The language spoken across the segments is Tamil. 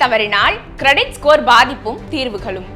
தவறினால் கிரெடிட் ஸ்கோர் பாதிப்பும் தீர்வுகளும்.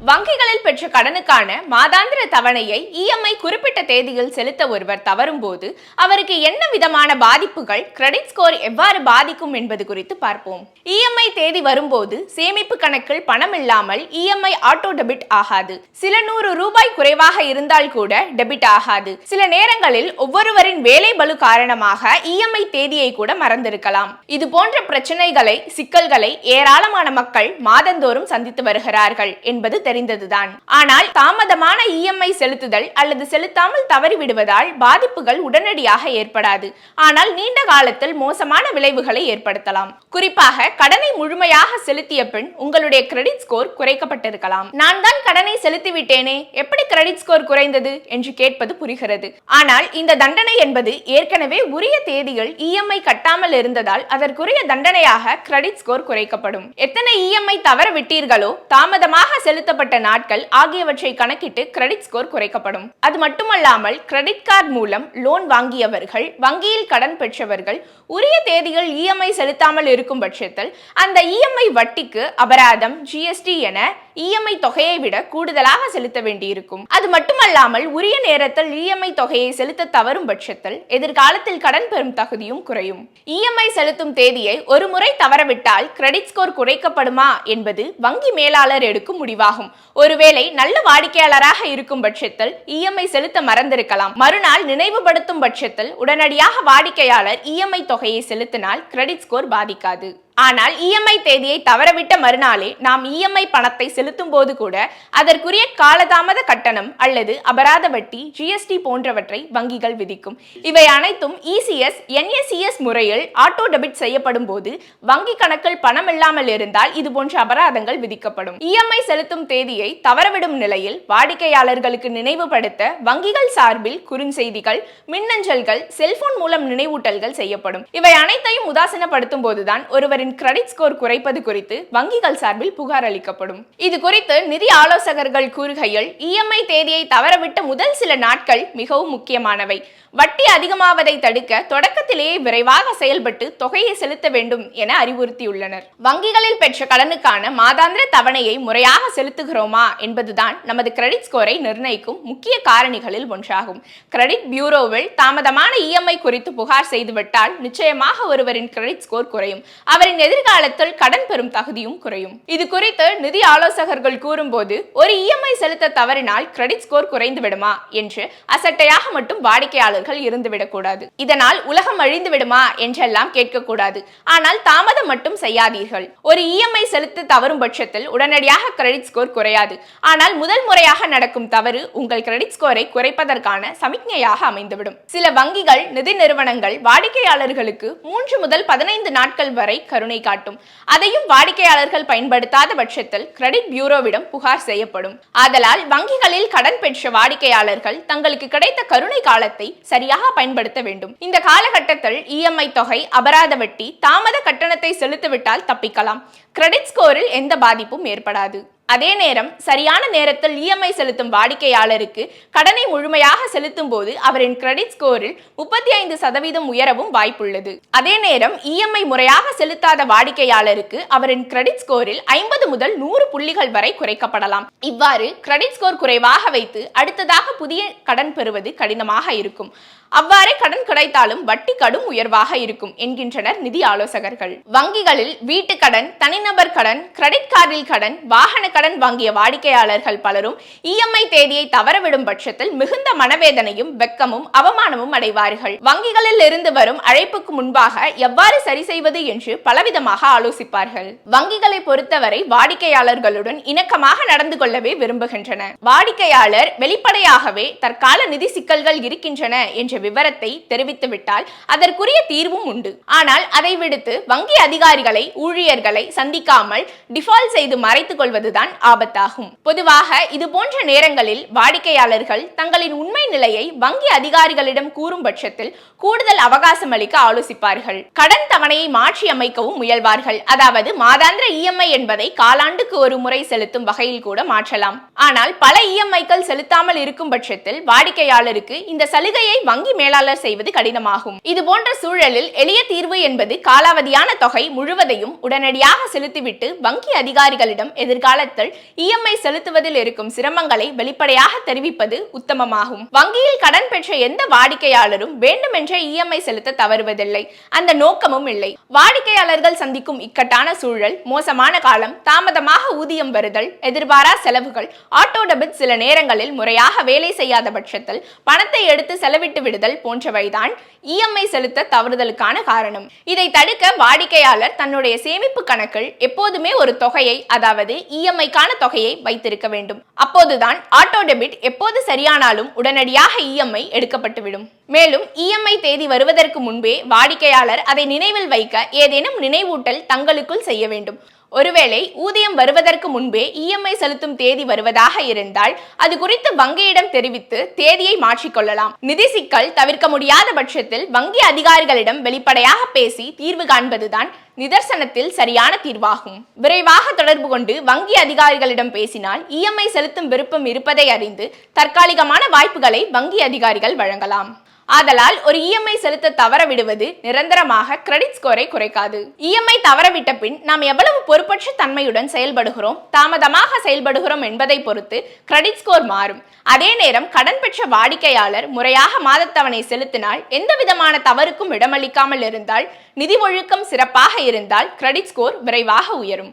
வங்கிகளில் பெற்ற கடனுக்கான மாதாந்திர தவணையை இஎம்ஐ குறிப்பிட்ட தேதியில் செலுத்த ஒருவர் தவறும் போது அவருக்கு என்ன விதமான பாதிப்புகள், கிரெடிட் ஸ்கோர் எவ்வாறு பாதிக்கும் என்பது குறித்து பார்ப்போம். இஎம்ஐ தேதி வரும்போது சேமிப்பு கணக்கில் பணம் இல்லாமல் இஎம்ஐ ஆட்டோ டெபிட் ஆகாது. சில ₹100 குறைவாக இருந்தால் கூட டெபிட் ஆகாது. சில நேரங்களில் ஒவ்வொருவரின் வேலை பளு காரணமாக இஎம்ஐ தேதியை கூட மறந்திருக்கலாம். இது போன்ற பிரச்சனைகளை, சிக்கல்களை ஏராளமான மக்கள் மாதந்தோறும் சந்தித்து வருகிறார்கள் என்பது தெரிந்ததுதான். ஆனால் தாமதமான இஎம்ஐ செலுத்துதல் அல்லது செலுத்தாமல் தவறிவிடுவதால் பாதிப்புகள் உடனடியாக ஏற்படாது. ஆனால் நீண்ட காலத்தில் மோசமான விளைவுகளை ஏற்படுத்தலாம். குறிப்பாக கடனை முழுமையாக செலுத்திய பின் உங்களுடைய கிரெடிட் ஸ்கோர் குறைக்கப்பட்டிருக்கலாம். நான் தான் கடனை செலுத்தி விட்டேனே, எப்படி கிரெடிட் ஸ்கோர் குறைந்தது என்று கேட்பது புரிகிறது. ஆனால் இந்த தண்டனை என்பது ஏற்கனவே உரிய தேதியில் இஎம்ஐ கட்டாமல் இருந்ததால் அதற்குரிய தண்டனையாக கிரெடிட் ஸ்கோர் குறைக்கப்படும். எத்தனை இஎம்ஐ தவற விட்டீர்களோ, தாமதமாக செலுத்த நாட்கள் ஆகியவற்றை கணக்கிட்டு கிரெடிட் ஸ்கோர் குறைக்கப்படும். அது மட்டுமல்லாமல் கிரெடிட் கார்டு மூலம் லோன் வாங்கியவர்கள், வங்கியில் கடன் பெற்றவர்கள் உரிய தேதியில் இஎம்ஐ செலுத்தாமல் இருக்கும் பட்சத்தில் அந்த இஎம்ஐ வட்டிக்கு அபராதம், ஜிஎஸ்டி என இஎம்ஐ தொகையை விட கூடுதலாக செலுத்த வேண்டியிருக்கும். அது மட்டுமல்லாமல் உரிய நேரத்தில் இஎம்ஐ தொகையை செலுத்த தவறும் பட்சத்தில் எதிர்காலத்தில் கடன் பெறும் தகுதியும் குறையும். இஎம்ஐ செலுத்தும் தேதியை ஒரு முறை தவறவிட்டால் கிரெடிட் ஸ்கோர் குறைக்கப்படுமா என்பது வங்கி மேலாளர் எடுக்கும் முடிவாகும். ஒருவேளை நல்ல வாடிக்கையாளராக இருக்கும் பட்சத்தில் இஎம்ஐ செலுத்த மறந்திருக்கலாம். மறுநாள் நினைவுபடுத்தும் பட்சத்தில் உடனடியாக வாடிக்கையாளர் இஎம்ஐ தொகையை செலுத்தினால் கிரெடிட் ஸ்கோர் பாதிக்காது. ஆனால் இஎம்ஐ தேதியை தவறவிட்ட மறுநாளே நாம் இஎம்ஐ பணத்தை செலுத்தும் போது கூட அதற்குரிய காலதாமத கட்டணம் அல்லது அபராத வட்டி, ஜிஎஸ்டி போன்றவற்றை வங்கிகள் விதிக்கும். இவை அனைத்தும் இசிஎஸ், என்ஏசிஎஸ் முறையில் ஆட்டோ டெபிட் செய்யப்படும் போது வங்கி கணக்கில் பணம் இல்லாமல் இருந்தால் இது போன்ற அபராதங்கள் விதிக்கப்படும். இஎம்ஐ செலுத்தும் தேதியை தவறவிடும் நிலையில் வாடிக்கையாளர்களுக்கு நினைவுபடுத்த வங்கிகள் சார்பில் குறுஞ்செய்திகள், மின்னஞ்சல்கள், செல்போன் மூலம் நினைவூட்டல்கள் செய்யப்படும். இவை அனைத்தையும் உதாசீனப்படுத்தும் போதுதான் ஒருவரின் கிரெடிட் ஸ்கோர் குறைப்பது குறித்து வங்கிகள் சார்பில் புகார் அளிக்கப்படும். இது குறித்து நிதி ஆலோசகர்கள் கூறுகையில், இஎம்ஐ தேதியை தவறவிட்ட முதல் சில நாட்கள் மிகவும் முக்கியமானவை. வட்டி அதிகமாவதை தடுக்க தொடக்கத்திலேயே விரைவாக செயல்பட்டு தொகையை செலுத்த வேண்டும் என அறிவுறுத்தியுள்ளனர். வங்கிகளில் பெற்ற கடனுக்கான மாதாந்திர தவணையை முறையாக செலுத்துகிறோமா என்பதுதான் நமது கிரெடிட் ஸ்கோரை நிர்ணயிக்கும் முக்கிய காரணிகளில் ஒன்றாகும். கிரெடிட் பியூரோவில் தாமதமான இஎம்ஐ குறித்து புகார் செய்துவிட்டால் நிச்சயமாக ஒருவரின் கிரெடிட் ஸ்கோர் குறையும். அவரின் எதிர்காலத்தில் கடன் பெறும் தகுதியும் குறையும். இது குறித்து நிதி ஆலோசகர்கள் கூறும்போது, ஒரு இஎம்ஐ செலுத்த தவறினால் கிரெடிட் ஸ்கோர் குறைந்து விடுமா என்று அசட்டையாக மட்டும் வாடிக்கையாளர்கள் இருந்துவிடக்கூடாது. இதனால் உலகம் அழிந்து விடுமா என்றெல்லாம் கேட்கக்கூடாது. ஆனால் தாமதம் மட்டும் செய்யாதீர்கள். ஒரு இஎம்ஐ செலுத்த தவறும் பட்சத்தில் உடனடியாக கிரெடிட் ஸ்கோர் குறையாது. ஆனால் முதல் முறையாக நடக்கும் தவறு உங்கள் கிரெடிட் ஸ்கோரை குறைப்பதற்கான சமிக்ஞையாக அமைந்துவிடும். சில வங்கிகள், நிதி நிறுவனங்கள் வாடிக்கையாளர்களுக்கு 3 முதல் 15 நாட்கள் வரை கருணை காட்டும். அதையும் வாடிக்கையாளர்கள் பயன்படுத்தாத பட்சத்தில் கிரெடிட் பியூரோவிடம் புகார் செய்யப்படும். ஆதலால் வங்கிகளில் கடன் பெற்ற வாடிக்கையாளர்கள் தங்களுக்கு கிடைத்த கருணை காலத்தை சரியாக பயன்படுத்த வேண்டும். இந்த காலகட்டத்தில் இஎம்ஐ தொகை, அபராத வட்டி, தாமத கட்டணத்தை செலுத்திவிட்டால் தப்பிக்கலாம். கிரெடிட் ஸ்கோரில் எந்த பாதிப்பும் ஏற்படாது. அதே நேரம் சரியான நேரத்தில் இஎம்ஐ செலுத்தும் வாடிக்கையாளருக்கு கடனை முழுமையாக செலுத்தும் போது அவரின் கிரெடிட் ஸ்கோரில் 35% உயரவும் வாய்ப்புள்ளது. அதே நேரம் இஎம்ஐ முறையாக செலுத்தாத வாடிக்கையாளருக்கு அவரின் கிரெடிட் ஸ்கோரில் 50 முதல் 100 புள்ளிகள் வரை குறைக்கப்படலாம். இவ்வாறு கிரெடிட் ஸ்கோர் குறைவாக வைத்து அடுத்ததாக புதிய கடன் பெறுவது கடினமாக இருக்கும். அவ்வாறே கடன் கிடைத்தாலும் வட்டி கடும் உயர்வாக இருக்கும் என்கின்றனர் நிதி ஆலோசகர்கள். வங்கிகளில் வீட்டு கடன், தனிநபர் கடன், கிரெடிட் கார்டில் கடன், வாகன கடன் வாங்கிய வாடிக்கையாளர்கள் பலரும் இஎம்ஐ தேதியை தவறவிடும் பட்சத்தில் மிகுந்த மனவேதனையும், வெட்கமும், அவமானமும் அடைவார்கள். வங்கிகளில் இருந்து வரும் அழைப்புக்கு முன்பாக எவ்வாறு சரி செய்வது என்று பலவிதமாக ஆலோசிப்பார்கள். வங்கிகளை பொறுத்தவரை வாடிக்கையாளர்களுடன் இணக்கமாக நடந்து கொள்ளவே விரும்புகின்றன. வாடிக்கையாளர் வெளிப்படையாகவே தற்கால நிதி சிக்கல்கள் இருக்கின்றன என்ற விவரத்தை தெரிவித்துவிட்டால் அதற்குரிய தீர்வும் உண்டு. ஆனால் அதை விடுத்து வங்கி அதிகாரிகளை, ஊழியர்களை சந்திக்காமல் டிஃபால்ட் செய்து மறைத்துக் கொள்வதுதான் ஆபத்தாகும். பொதுவாக இது போன்ற நேரங்களில் வாடிக்கையாளர்கள் தங்களின் உண்மை நிலையை வங்கி அதிகாரிகளிடம் கூறும் பட்சத்தில் கூடுதல் அவகாசம் அளிக்க ஆலோசிப்பார்கள். கடன் தவணையை மாற்றி அமைக்கவும் முயல்வார்கள். அதாவது மாதாந்திர இஎம்ஐ என்பதை காலாண்டுக்கு ஒரு முறை செலுத்தும் வகையில் கூட மாற்றலாம். ஆனால் பல இஎம்ஐக்கள் செலுத்தாமல் இருக்கும் பட்சத்தில் வாடிக்கையாளருக்கு இந்த சலுகையை வங்கி வங்கி மேலாளர் செய்வது கடினமாகும். இது போன்ற சூழலில் எளிய தீர்வு என்பது காலாவதியான தொகை முழுவதையும் உடனடியாக செலுத்திவிட்டு வங்கி அதிகாரிகளிடம் எதிர்காலத்தில் இஎம்ஐ செலுத்துவதில் இருக்கும் சிரமங்களை வெளிப்படையாக தெரிவிப்பது உத்தமமாகும். வங்கியில் கடன் பெற்ற எந்த வாடிக்கையாளரும் வேண்டுமென்றே இஎம்ஐ செலுத்த தவறுவதில்லை. அந்த நோக்கமும் இல்லை. வாடிக்கையாளர்கள் சந்திக்கும் இக்கட்டான சூழல், மோசமான காலம், தாமதமாக ஊதியம் வருதல், எதிர்பாரா செலவுகள், ஆட்டோ டெபிட் சில நேரங்களில் முறையாக வேலை செய்யாத பட்சத்தில் பணத்தை எடுத்து செலவிட்டு விடுதல் போன்றவைதான் இஎம்ஐ செலுத்த தவறுதலுக்கான காரணம். இதை தடுக்க வாடிக்கையாளர் தன்னுடைய சேமிப்பு கணக்கில் எப்போதுமே ஒரு தொகையை, அதாவது இஎம்ஐக்கான தொகையை வைத்திருக்க வேண்டும். அப்போதுதான் ஆட்டோ டெபிட் எப்போது சரியானாலும் உடனடியாக இஎம்ஐ எடுக்கப்பட்டுவிடும். மேலும் இஎம்ஐ தேதி வருவதற்கு முன்பே வாடிக்கையாளர் அதை நினைவில் வைக்க ஏதேனும் நினைவூட்டல் தங்களுக்குள் செய்ய வேண்டும். ஒருவேளை ஊதியம் வருவதற்கு முன்பே இஎம்ஐ செலுத்தும் தேதி வருவதாக இருந்தால் அது குறித்து வங்கியிடம் தெரிவித்து தேதியை மாற்றிக்கொள்ளலாம். நிதி சிக்கல் தவிர்க்க முடியாத பட்சத்தில் வங்கி அதிகாரிகளிடம் வெளிப்படையாக பேசி தீர்வு காண்பதுதான் நிதர்சனத்தில் சரியான தீர்வாகும். விரைவாக தொடர்பு கொண்டு வங்கி அதிகாரிகளிடம் பேசினால் இஎம்ஐ செலுத்தும் விருப்பம் இருப்பதை அறிந்து தற்காலிகமான வாய்ப்புகளை வங்கி அதிகாரிகள் வழங்கலாம். ஆதலால் ஒரு இஎம்ஐ செலுத்த தவற விடுவது நிரந்தரமாக கிரெடிட் ஸ்கோரை குறைக்காது. இஎம்ஐ தவறவிட்ட பின் நாம் எவ்வளவு பொறுப்பற்ற தன்மையுடன் செயல்படுகிறோம், தாமதமாக செயல்படுகிறோம் என்பதை பொறுத்து கிரெடிட் ஸ்கோர் மாறும். அதே நேரம் கடன் பெற்ற வாடிக்கையாளர் முறையாக மாதத்தவணை செலுத்தினால், எந்த விதமான தவறுக்கும் இடமளிக்காமல் இருந்தால், நிதி ஒழுக்கம் சிறப்பாக இருந்தால் கிரெடிட் ஸ்கோர் விரைவாக உயரும்.